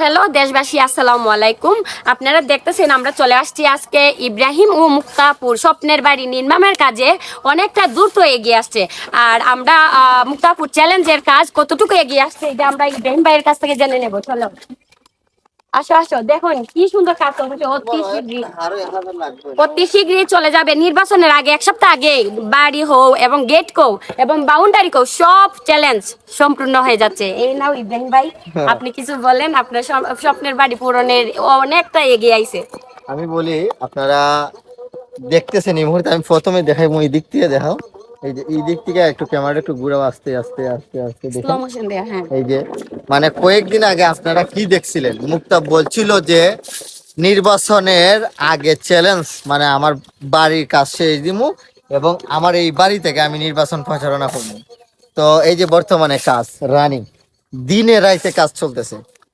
Hello দেশবাসী, আসসালামু আলাইকুম। আপনারা দেখতেছেন আমরা চলে আসছি আজকে ইব্রাহিম ও মুক্তাপুর স্বপ্নের বাড়ি নির্মাণের কাজে অনেকটা দ্রুত এগিয়ে আসছে। আর আমরা মুক্তাপুর চ্যালেঞ্জের কাজ কতটুকু এগিয়ে আসছে এটা আমরা ইব্রাহিম ভাইয়ের কাছ থেকে জেনে নেব। চলো আসো আসো, দেখুন কি সুন্দর কাজ চলছে। অতি শীঘ্রই চলে যাবে। নির্বাচনের আগে, এক সপ্তাহ আগে বাড়ি হোক এবং গেট কো এবং বাউন্ডারি কো সব চ্যালেঞ্জ সম্পূর্ণ হয়ে যাচ্ছে। এই নাও ইব্রাহিম ভাই, আপনি কিছু বলেন। আপনার স্বপ্নের বাড়ি পূরণের অনেকটা এগিয়ে আইছে। আমি বলি, আপনারা দেখতেছেন এই মুহূর্তে, আমি প্রথমে দেখাই এই দিক থেকে দেখাও। এই যে এই দিক থেকে একটু ক্যামেরা একটু ঘুরাও, আস্তে আস্তে আস্তে আস্তে স্লো দেখেন। মোশন দেয়া, হ্যাঁ। এই যে মানে কয়েকদিন আগে আপনারা কি দেখছিলেন, মুক্তা বলছিল যে নির্বাচনের আগে চ্যালেঞ্জ, মানে আমার বাড়ির কাজ শেষ দিমু এবং আমার এই বাড়ি থেকে আমি নির্বাচন প্রচারণা করবো। তো এই যে বর্তমানে কাজ রানিং, দিনে রাইতে কাজ চলতেছে।